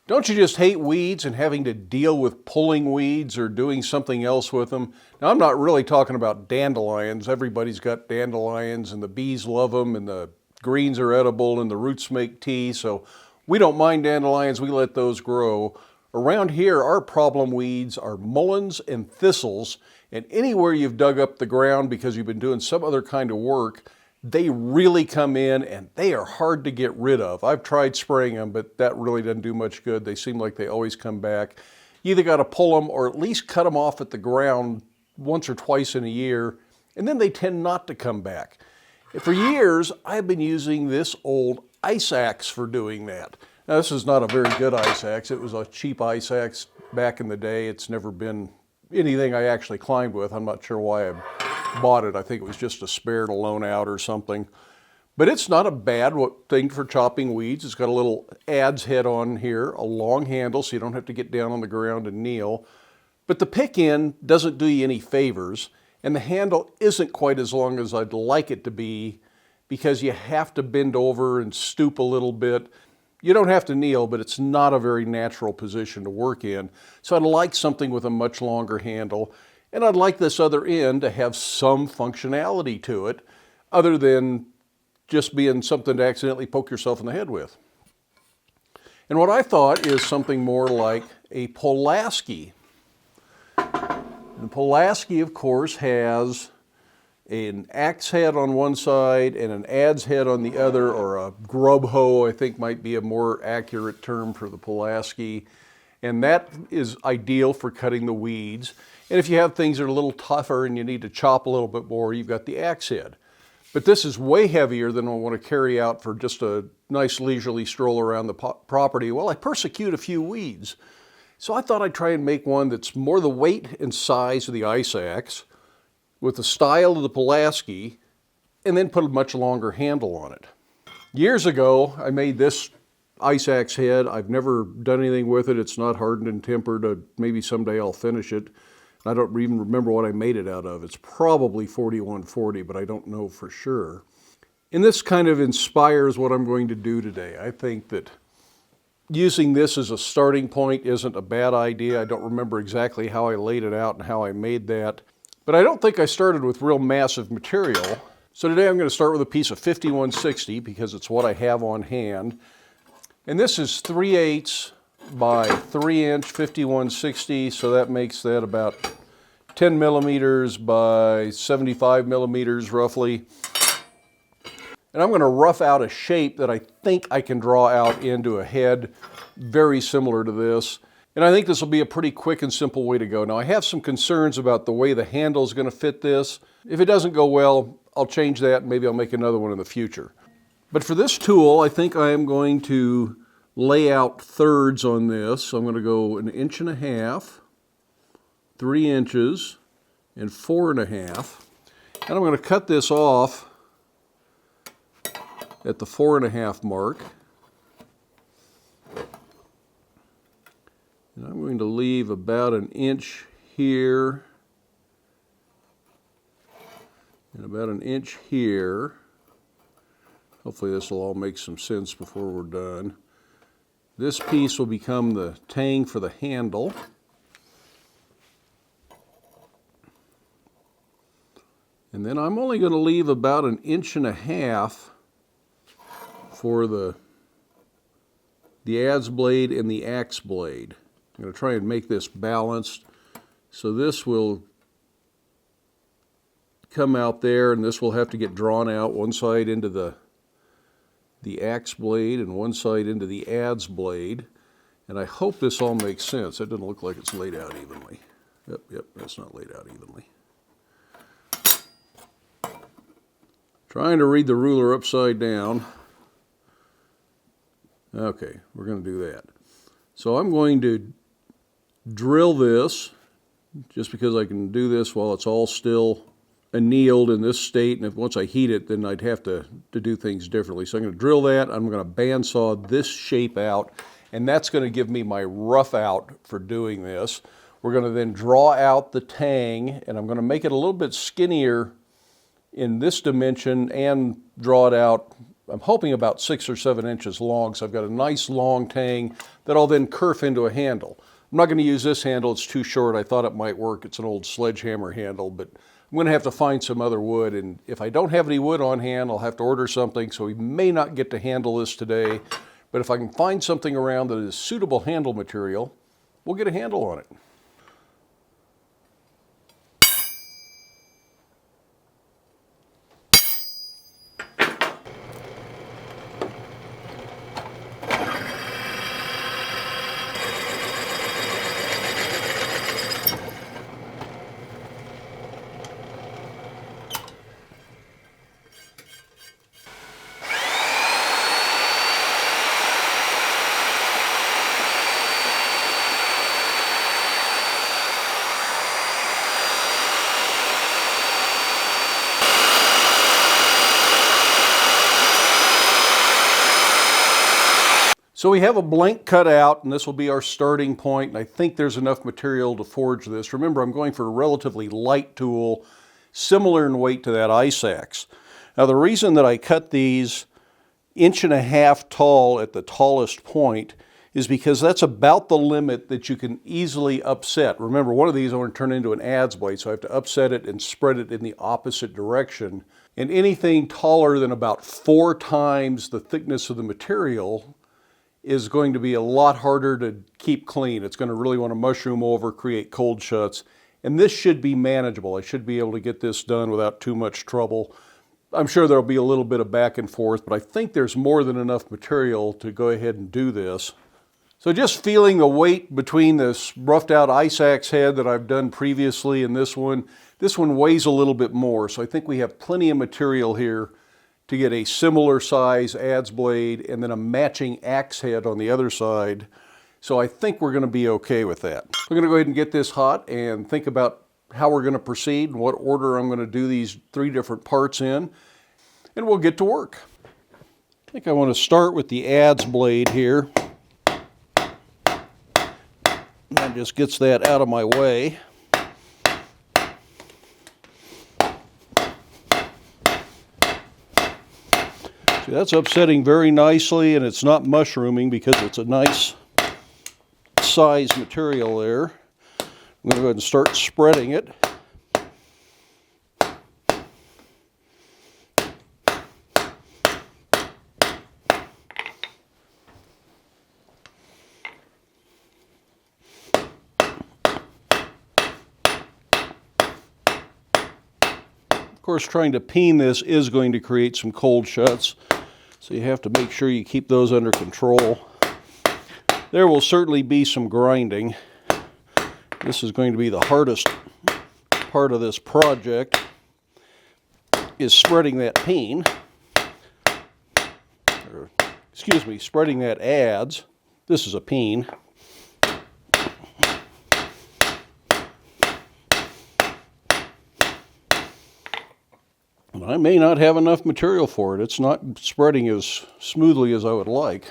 Don't you just hate weeds and having to deal with pulling weeds or doing something else with them? Now, I'm not really talking about dandelions. Everybody's got dandelions and the bees love them and the greens are edible and the roots make tea. So we don't mind dandelions. We let those grow. Around here, our problem weeds are mullens and thistles. And anywhere you've dug up the ground because you've been doing some other kind of work, they really come in and they are hard to get rid of. I've tried spraying them, but that really doesn't do much good. They seem like they always come back. You either got to pull them or at least cut them off at the ground once or twice in a year, and then they tend not to come back. For years, I've been using this old ice axe for doing that. Now, this is not a very good ice axe. It was a cheap ice axe back in the day. It's never been anything I actually climbed with. I'm not sure why I bought it. I think it was just a spare to loan out or something. But it's not a bad thing for chopping weeds. It's got a little adze head on here, a long handle so you don't have to get down on the ground and kneel. But the pick end doesn't do you any favors, and the handle isn't quite as long as I'd like it to be because you have to bend over and stoop a little bit. You don't have to kneel, but it's not a very natural position to work in. So I'd like something with a much longer handle. And I'd like this other end to have some functionality to it, other than just being something to accidentally poke yourself in the head with. And what I thought is something more like a Pulaski. And Pulaski, of course, has an axe head on one side and an adze head on the other, or a grub hoe, I think might be a more accurate term for the Pulaski. And that is ideal for cutting the weeds. And if you have things that are a little tougher and you need to chop a little bit more, you've got the axe head. But this is way heavier than I want to carry out for just a nice leisurely stroll around the property while I persecute a few weeds. So I thought I'd try and make one that's more the weight and size of the ice axe, with the style of the Pulaski, and then put a much longer handle on it. Years ago, I made this ice axe head. I've never done anything with it. It's not hardened and tempered. Maybe someday I'll finish it. I don't even remember what I made it out of. It's probably 4140, but I don't know for sure. And this kind of inspires what I'm going to do today. I think that using this as a starting point isn't a bad idea. I don't remember exactly how I laid it out and how I made that. But I don't think I started with real massive material. So today I'm going to start with a piece of 5160 because it's what I have on hand. And this is 3/8 by 3-inch 5160, so that makes that about 10 millimeters by 75 millimeters roughly. And I'm going to rough out a shape that I think I can draw out into a head very similar to this. And I think this will be a pretty quick and simple way to go. Now, I have some concerns about the way the handle is going to fit this. If it doesn't go well, I'll change that and maybe I'll make another one in the future. But for this tool, I think I am going to lay out thirds on this. So I'm going to go 1.5 inches, 3 inches, and 4.5. And I'm going to cut this off at the 4.5 mark. And I'm going to leave about 1 inch here and about 1 inch here. Hopefully this will all make some sense before we're done. This piece will become the tang for the handle. And then I'm only going to leave about 1.5 inches for the adze blade and the axe blade. I'm going to try and make this balanced. So this will come out there, and this will have to get drawn out one side into the axe blade and one side into the adze blade. And I hope this all makes sense. That doesn't look like it's laid out evenly. Yep, that's not laid out evenly. Trying to read the ruler upside down. Okay, we're going to do that. So I'm going to drill this, just because I can do this while it's all still annealed in this state, and if once I heat it, then I'd have to do things differently. So I'm going to drill that. I'm going to bandsaw this shape out, and that's going to give me my rough out for doing this. We're going to then draw out the tang, and I'm going to make it a little bit skinnier in this dimension and draw it out I'm hoping about 6 or 7 inches long, so I've got a nice long tang that I'll then kerf into a handle. I'm not going to use this handle, it's too short. I thought it might work. It's an old sledgehammer handle, but I'm going to have to find some other wood, and if I don't have any wood on hand, I'll have to order something, so we may not get to handle this today. But if I can find something around that is suitable handle material, we'll get a handle on it. So we have a blank cut out, and this will be our starting point, and I think there's enough material to forge this. Remember, I'm going for a relatively light tool, similar in weight to that ice axe. Now the reason that I cut these 1.5 inches tall at the tallest point is because that's about the limit that you can easily upset. Remember, one of these I want to turn into an adze blade, so I have to upset it and spread it in the opposite direction. And anything taller than about 4 times the thickness of the material is going to be a lot harder to keep clean. It's going to really want to mushroom over, create cold shuts, and this should be manageable. I should be able to get this done without too much trouble. I'm sure there'll be a little bit of back and forth, but I think there's more than enough material to go ahead and do this. So just feeling the weight between this roughed out ice axe head that I've done previously and this one weighs a little bit more, so I think we have plenty of material here to get a similar size adze blade and then a matching axe head on the other side. So I think we're going to be okay with that. We're going to go ahead and get this hot and think about how we're going to proceed and what order I'm going to do these 3 different parts in, and we'll get to work. I think I want to start with the adze blade here. That just gets that out of my way. That's upsetting very nicely, and it's not mushrooming because it's a nice size material there. I'm going to go ahead and start spreading it. Of course, trying to peen this is going to create some cold shuts, so you have to make sure you keep those under control. There will certainly be some grinding. This is going to be the hardest part of this project, is spreading that peen, or excuse me, spreading that adze. This is a peen. I may not have enough material for it. It's not spreading as smoothly as I would like.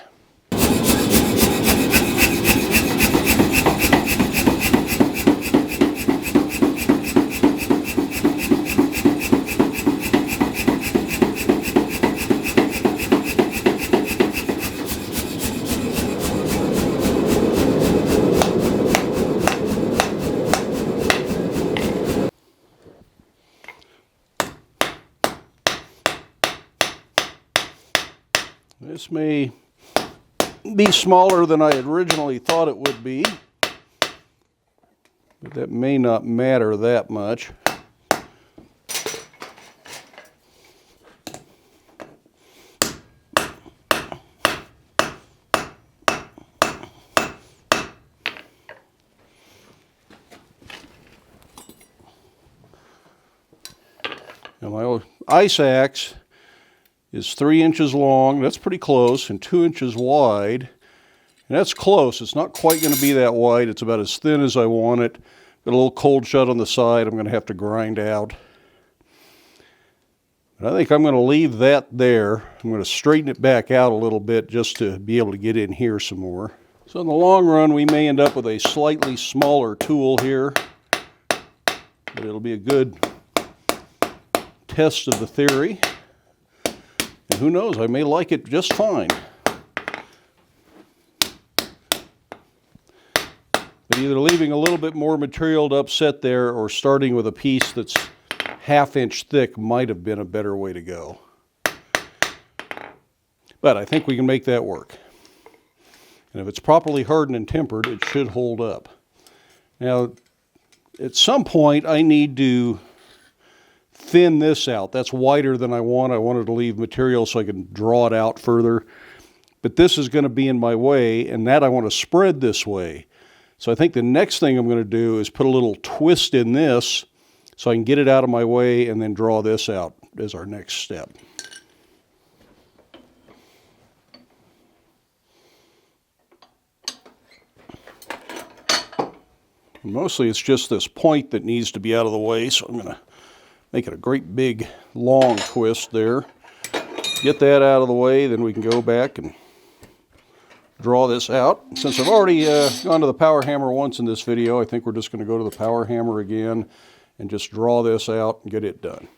This may be smaller than I had originally thought it would be, but that may not matter that much. Now my ice axe is 3 inches long. That's pretty close, and 2 inches wide. And that's close. It's not quite going to be that wide. It's about as thin as I want it. Got a little cold shut on the side I'm going to have to grind out. But I think I'm going to leave that there. I'm going to straighten it back out a little bit just to be able to get in here some more. So in the long run, we may end up with a slightly smaller tool here, but it'll be a good test of the theory. And who knows, I may like it just fine. But either leaving a little bit more material to upset there or starting with a piece that's 1/2 inch thick might have been a better way to go. But I think we can make that work. And if it's properly hardened and tempered, it should hold up. Now, at some point, I need to thin this out. That's wider than I want. I wanted to leave material so I can draw it out further. But this is going to be in my way, and that I want to spread this way. So I think the next thing I'm going to do is put a little twist in this so I can get it out of my way and then draw this out as our next step. Mostly it's just this point that needs to be out of the way, so I'm going to make it a great big long twist there. Get that out of the way, then we can go back and draw this out. Since I've already gone to the power hammer once in this video, I think we're just going to go to the power hammer again and just draw this out and get it done.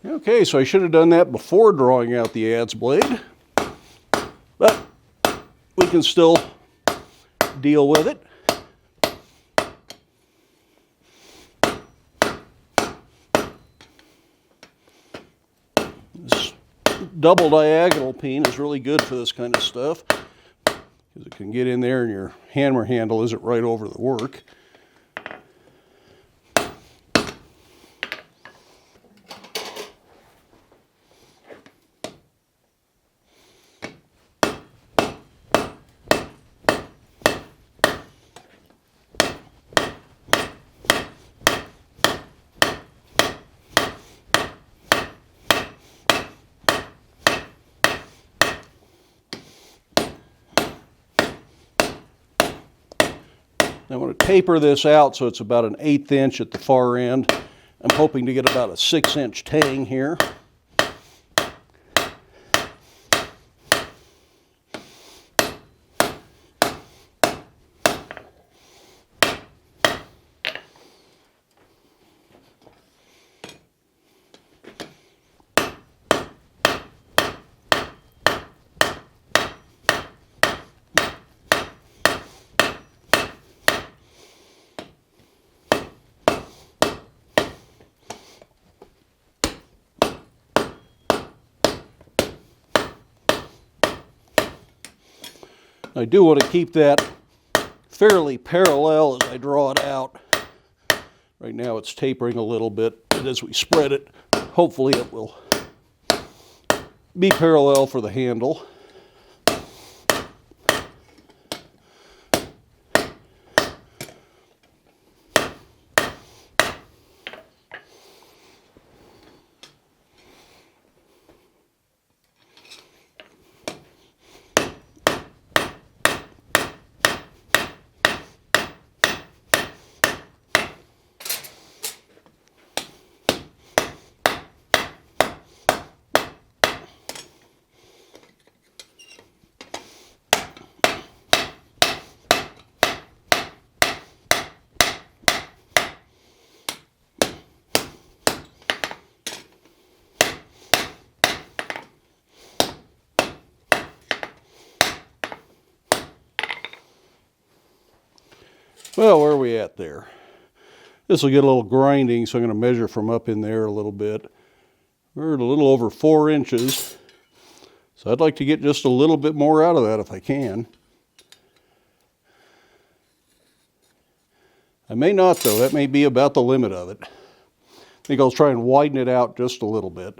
Okay, so I should have done that before drawing out the adze blade, but we can still deal with it. This double diagonal peen is really good for this kind of stuff because it can get in there and your hammer handle isn't right over the work. I want to taper this out so it's about an 1/8 inch at the far end. I'm hoping to get about a 6-inch tang here. I do want to keep that fairly parallel as I draw it out. Right now it's tapering a little bit, but as we spread it, hopefully it will be parallel for the handle. Well, where are we at there? This will get a little grinding, so I'm going to measure from up in there a little bit. We're at a little over 4 inches. So I'd like to get just a little bit more out of that if I can. I may not though, that may be about the limit of it. I think I'll try and widen it out just a little bit.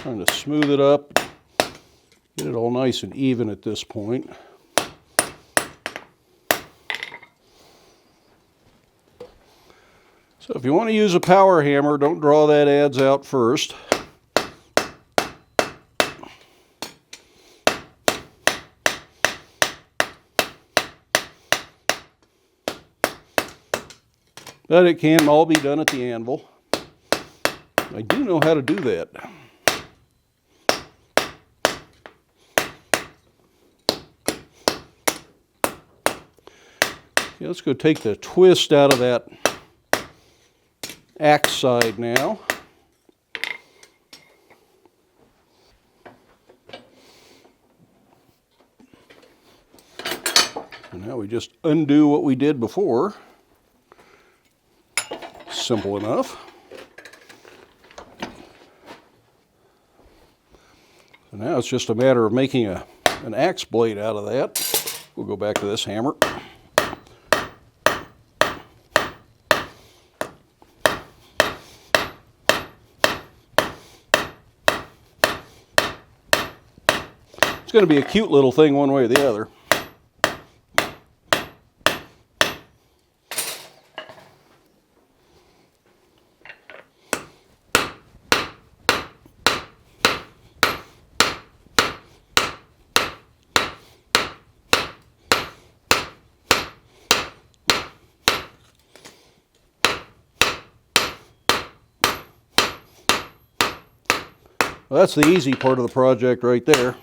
Trying to smooth it up, get it all nice and even at this point. So if you want to use a power hammer, don't draw that adze out first. But it can all be done at the anvil. I do know how to do that. Okay, let's go take the twist out of that axe side now. And now we just undo what we did before. Simple enough. So now it's just a matter of making an axe blade out of that. We'll go back to this hammer. It's going to be a cute little thing one way or the other. Well, that's the easy part of the project right there.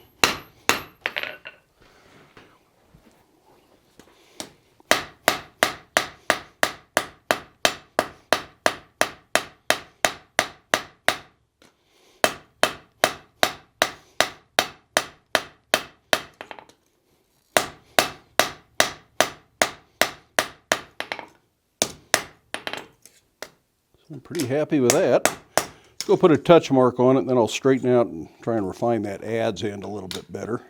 I'm pretty happy with that. Let's go put a touch mark on it, and then I'll straighten out and try and refine that adze end a little bit better.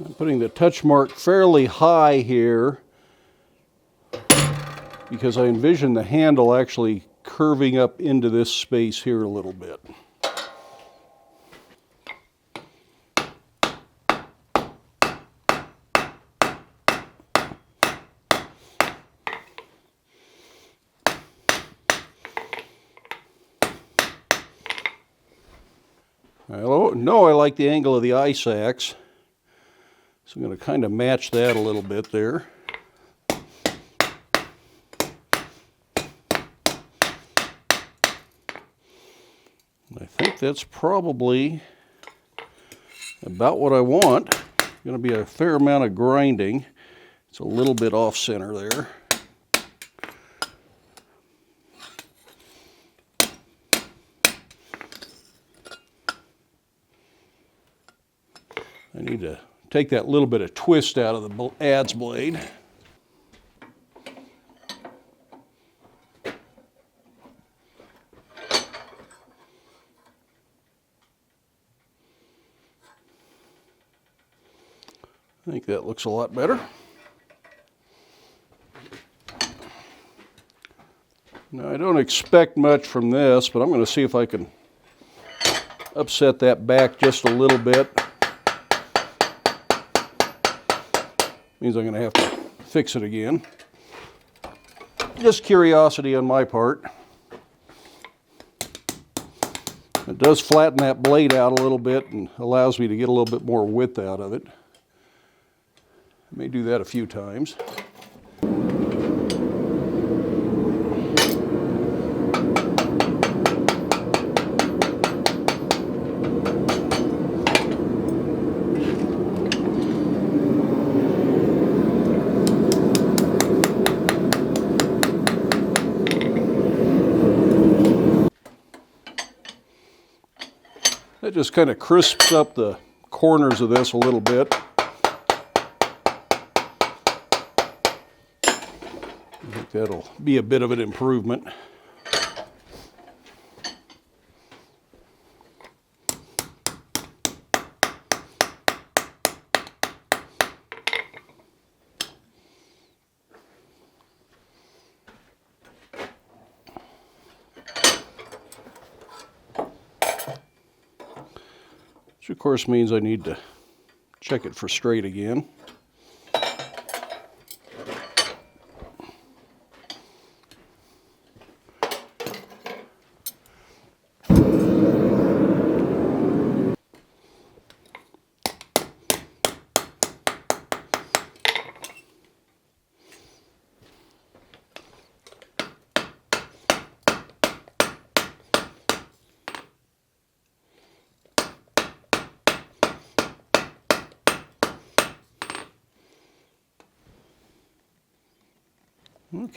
I'm putting the touch mark fairly high here because I envision the handle actually curving up into this space here a little bit. I know I like the angle of the ice axe, so I'm going to kind of match that a little bit there. I think that's probably about what I want. Going to be a fair amount of grinding. It's a little bit off center there. I need to take that little bit of twist out of the adze blade. I think that looks a lot better. Now I don't expect much from this, but I'm going to see if I can upset that back just a little bit. Means I'm going to have to fix it again. Just curiosity on my part. It does flatten that blade out a little bit and allows me to get a little bit more width out of it. I may do that a few times. That just kind of crisps up the corners of this a little bit. I think that'll be a bit of an improvement. which of course means I need to check it for straight again.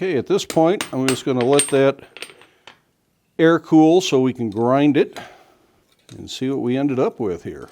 Okay, at this point, I'm just going to let that air cool so we can grind it and see what we ended up with here.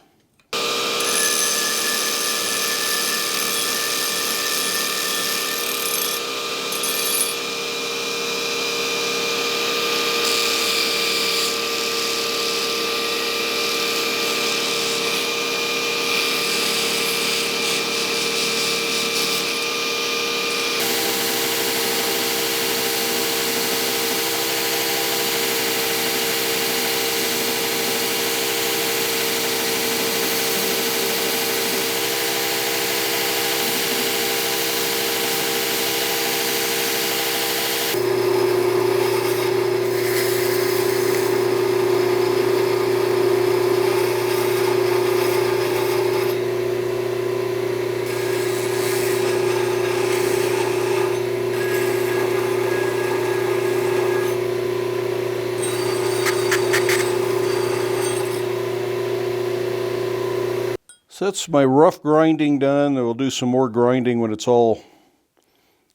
So that's my rough grinding done. We'll do some more grinding when it's all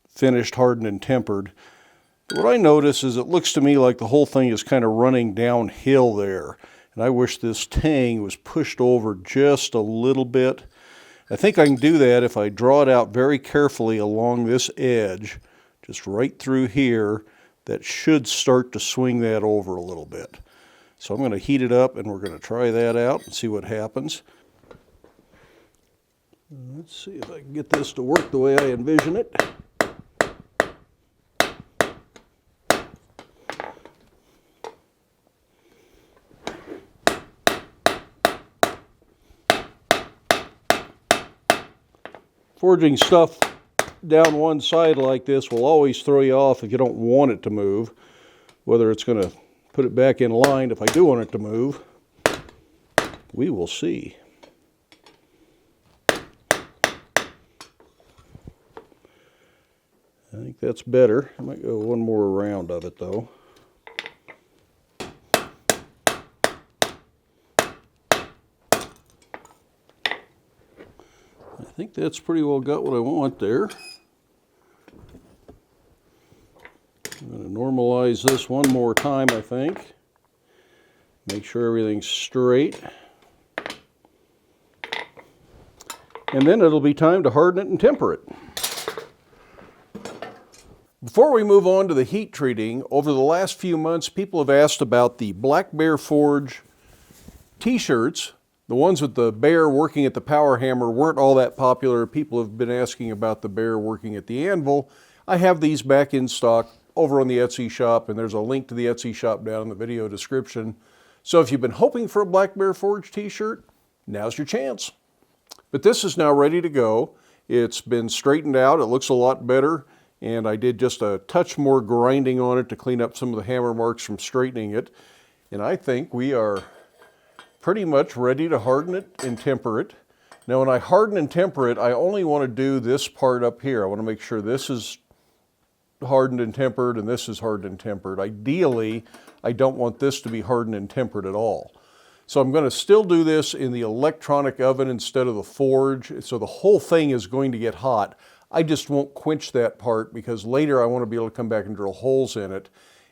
finished, hardened, and tempered. But what I notice is it looks to me like the whole thing is kind of running downhill there. And I wish this tang was pushed over just a little bit. I think I can do that if I draw it out very carefully along this edge, just right through here. That should start to swing that over a little bit. So I'm going to heat it up and we're going to try that out and see what happens. Let's see if I can get this to work the way I envision it. Forging stuff down one side like this will always throw you off if you don't want it to move. Whether it's going to put it back in line if I do want it to move, we will see. I think that's better. I might go one more round of it though. I think that's pretty well got what I want there. I'm going to normalize this one more time, I think. Make sure everything's straight. And then it'll be time to harden it and temper it. Before we move on to the heat treating, over the last few months, people have asked about the Black Bear Forge t-shirts. The ones with the bear working at the power hammer weren't all that popular. People have been asking about the bear working at the anvil. I have these back in stock over on the Etsy shop, and there's a link to the Etsy shop down in the video description. So if you've been hoping for a Black Bear Forge t-shirt, now's your chance. But this is now ready to go. It's been straightened out. It looks a lot better. And I did just a touch more grinding on it to clean up some of the hammer marks from straightening it. And I think we are pretty much ready to harden it and temper it. Now when I harden and temper it, I only want to do this part up here. I want to make sure this is hardened and tempered and this is hardened and tempered. Ideally, I don't want this to be hardened and tempered at all. So I'm going to still do this in the electronic oven instead of the forge. So the whole thing is going to get hot. I just won't quench that part because later I want to be able to come back and drill holes in it.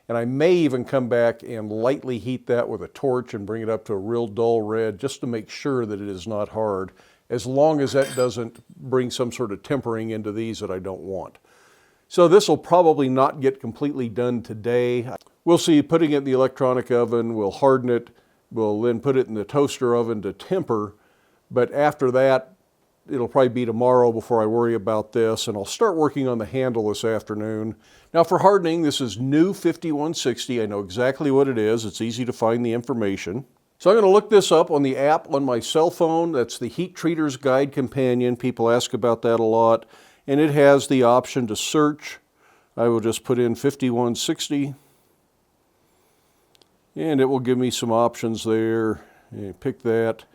And I may even come back and lightly heat that with a torch and bring it up to a real dull red just to make sure that it is not hard, as long as that doesn't bring some sort of tempering into these that I don't want. So this will probably not get completely done today. We'll see, putting it in the electronic oven, we'll harden it, we'll then put it in the toaster oven to temper, but after that, it'll probably be tomorrow before I worry about this, and I'll start working on the handle this afternoon. Now for hardening, this is new 5160. I know exactly what it is. It's easy to find the information. So I'm going to look this up on the app on my cell phone. That's the Heat Treater's Guide Companion. People ask about that a lot. And it has the option to search. I will just put in 5160. And it will give me some options there. And pick that.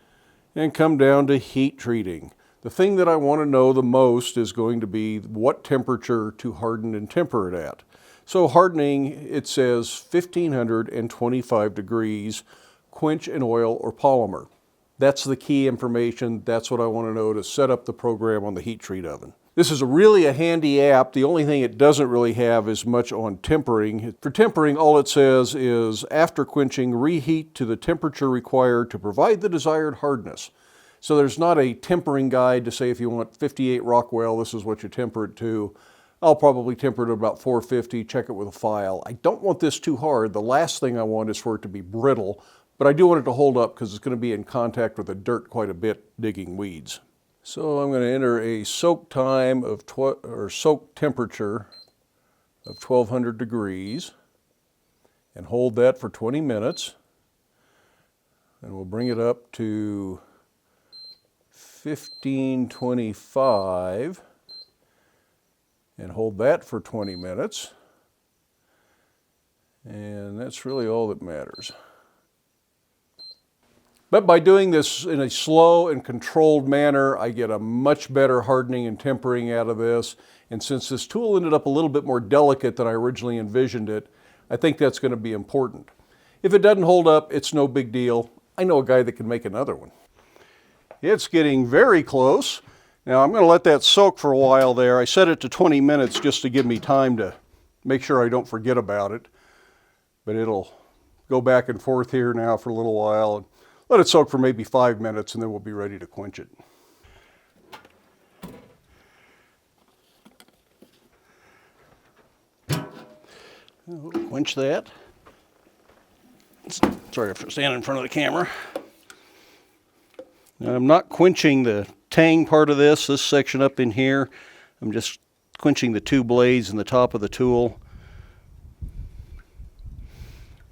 And come down to heat treating. The thing that I want to know the most is going to be what temperature to harden and temper it at. So hardening, it says 1525 degrees. Quench in oil or polymer. That's the key information. That's what I want to know to set up the program on the heat treat oven. This is really a handy app. The only thing it doesn't really have is much on tempering. For tempering, all it says is, after quenching, reheat to the temperature required to provide the desired hardness. So there's not a tempering guide to say if you want 58 Rockwell, this is what you temper it to. I'll probably temper it at about 450, check it with a file. I don't want this too hard. The last thing I want is for it to be brittle. But I do want it to hold up because it's going to be in contact with the dirt quite a bit digging weeds. So I'm going to enter a soak time of soak temperature of 1200 degrees and hold that for 20 minutes. And we'll bring it up to 1525 and hold that for 20 minutes. And that's really all that matters. But by doing this in a slow and controlled manner, I get a much better hardening and tempering out of this. And since this tool ended up a little bit more delicate than I originally envisioned it, I think that's going to be important. If it doesn't hold up, it's no big deal. I know a guy that can make another one. It's getting very close. Now I'm going to let that soak for a while there. I set it to 20 minutes just to give me time to make sure I don't forget about it. But it'll go back and forth here now for a little while. Let it soak for maybe 5 minutes and then we'll be ready to quench it. We'll quench that. Sorry for standing in front of the camera. Now, I'm not quenching the tang part of this section up in here. I'm just quenching the two blades in the top of the tool.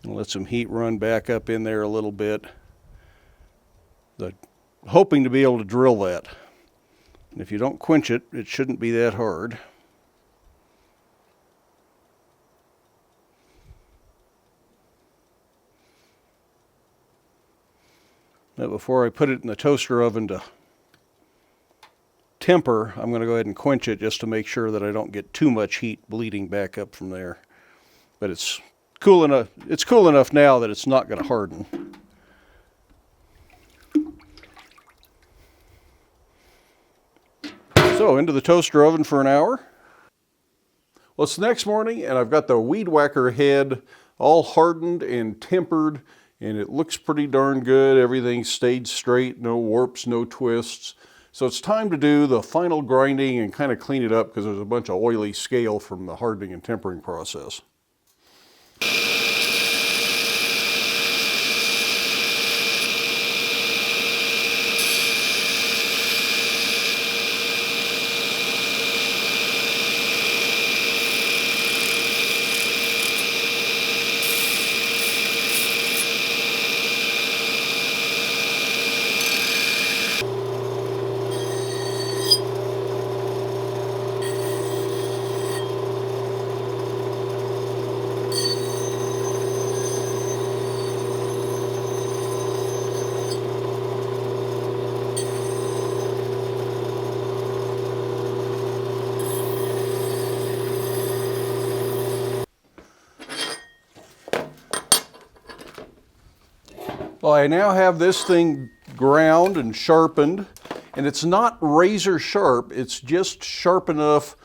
I'll let some heat run back up in there a little bit. Hoping to be able to drill that. And if you don't quench it, it shouldn't be that hard. Now before I put it in the toaster oven to temper, I'm going to go ahead and quench it just to make sure that I don't get too much heat bleeding back up from there. But it's cool enough now that it's not going to harden. So into the toaster oven for an hour. Well, it's the next morning and I've got the weed whacker head all hardened and tempered, and it looks pretty darn good. Everything stayed straight, no warps, no twists. So it's time to do the final grinding and kind of clean it up because there's a bunch of oily scale from the hardening and tempering process. Well, I now have this thing ground and sharpened, and it's not razor sharp, it's just sharp enough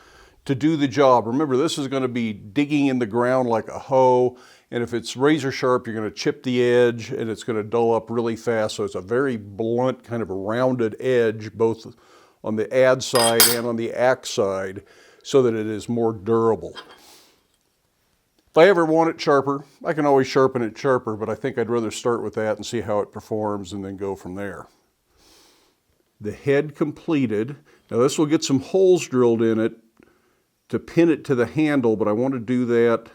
to do the job. Remember, this is going to be digging in the ground like a hoe, and if it's razor sharp, you're going to chip the edge and it's going to dull up really fast. So it's a very blunt, kind of a rounded edge, both on the adze side and on the axe side, so that it is more durable. If I ever want it sharper, I can always sharpen it sharper, but I think I'd rather start with that and see how it performs and then go from there. The head completed. Now this will get some holes drilled in it to pin it to the handle, but I want to do that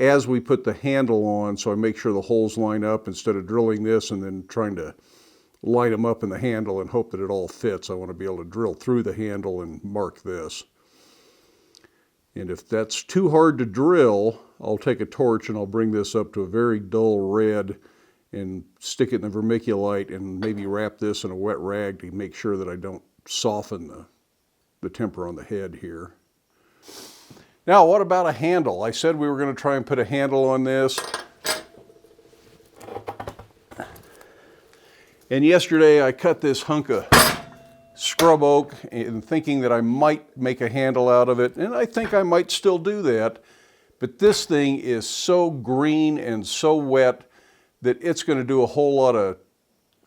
as we put the handle on, so I make sure the holes line up instead of drilling this and then trying to line them up in the handle and hope that it all fits. I want to be able to drill through the handle and mark this. And if that's too hard to drill, I'll take a torch and I'll bring this up to a very dull red and stick it in the vermiculite and maybe wrap this in a wet rag to make sure that I don't soften the temper on the head here. Now, what about a handle? I said we were going to try and put a handle on this. And yesterday I cut this hunk of scrub oak and thinking that I might make a handle out of it, and I think I might still do that. But this thing is so green and so wet that it's going to do a whole lot of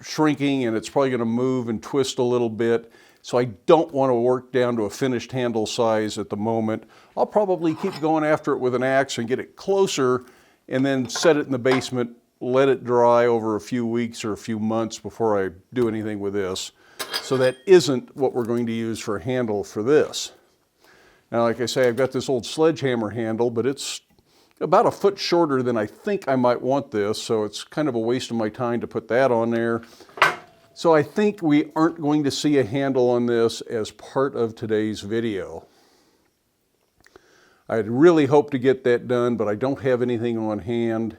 shrinking, and it's probably going to move and twist a little bit. So I don't want to work down to a finished handle size at the moment. I'll probably keep going after it with an axe and get it closer and then set it in the basement, let it dry over a few weeks or a few months before I do anything with this. So that isn't what we're going to use for a handle for this. Now, like I say, I've got this old sledgehammer handle, but it's about a foot shorter than I think I might want this, so it's kind of a waste of my time to put that on there. So I think we aren't going to see a handle on this as part of today's video. I'd really hoped to get that done, but I don't have anything on hand.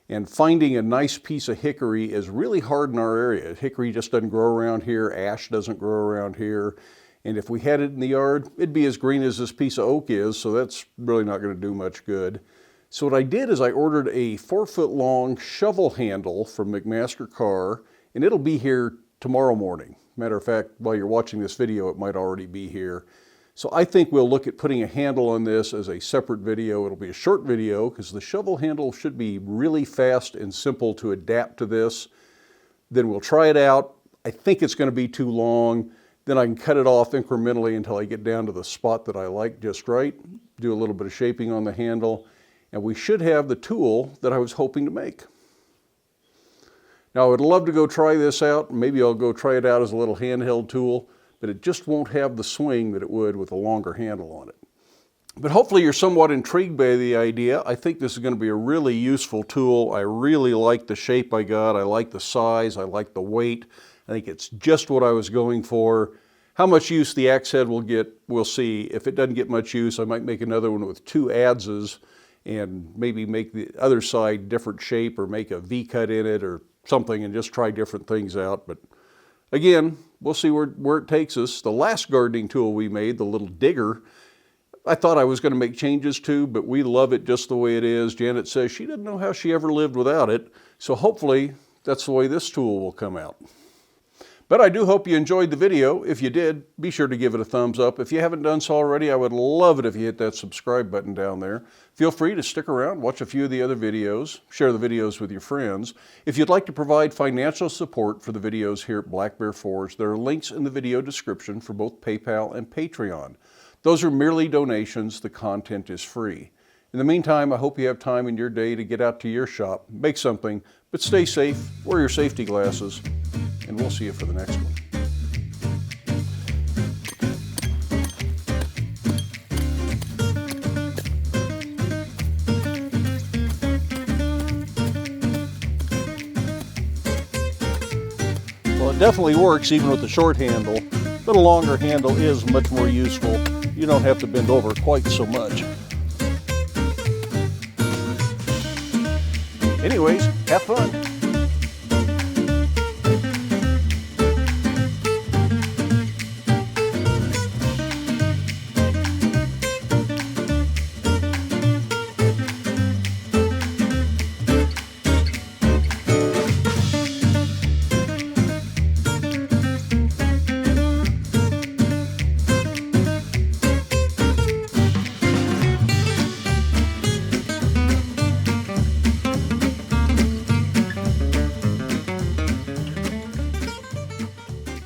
And finding a nice piece of hickory is really hard in our area. Hickory just doesn't grow around here. Ash doesn't grow around here. And if we had it in the yard, it'd be as green as this piece of oak is, so that's really not going to do much good. So what I did is I ordered a 4-foot long shovel handle from McMaster Carr, and it'll be here tomorrow morning. Matter of fact, while you're watching this video, it might already be here. So I think we'll look at putting a handle on this as a separate video. It'll be a short video because the shovel handle should be really fast and simple to adapt to this. Then we'll try it out. I think it's going to be too long. Then I can cut it off incrementally until I get down to the spot that I like just right. Do a little bit of shaping on the handle. And we should have the tool that I was hoping to make. Now, I would love to go try this out. Maybe I'll go try it out as a little handheld tool, but it just won't have the swing that it would with a longer handle on it. But hopefully you're somewhat intrigued by the idea. I think this is going to be a really useful tool. I really like the shape I got. I like the size. I like the weight. I think it's just what I was going for. How much use the axe head will get, we'll see. If it doesn't get much use, I might make another one with 2 adzes and maybe make the other side different shape or make a V-cut in it or something and just try different things out. But again, we'll see where it takes us. The last gardening tool we made, the little digger, I thought I was going to make changes to, but we love it just the way it is. Janet says she didn't know how she ever lived without it. So hopefully that's the way this tool will come out. But I do hope you enjoyed the video. If you did, be sure to give it a thumbs up. If you haven't done so already, I would love it if you hit that subscribe button down there. Feel free to stick around, watch a few of the other videos, share the videos with your friends. If you'd like to provide financial support for the videos here at Black Bear Forge, there are links in the video description for both PayPal and Patreon. Those are merely donations. The content is free. In the meantime, I hope you have time in your day to get out to your shop, make something, but stay safe, wear your safety glasses, and we'll see you for the next one. Well, it definitely works even with the short handle, but a longer handle is much more useful. You don't have to bend over quite so much. Anyways, have fun.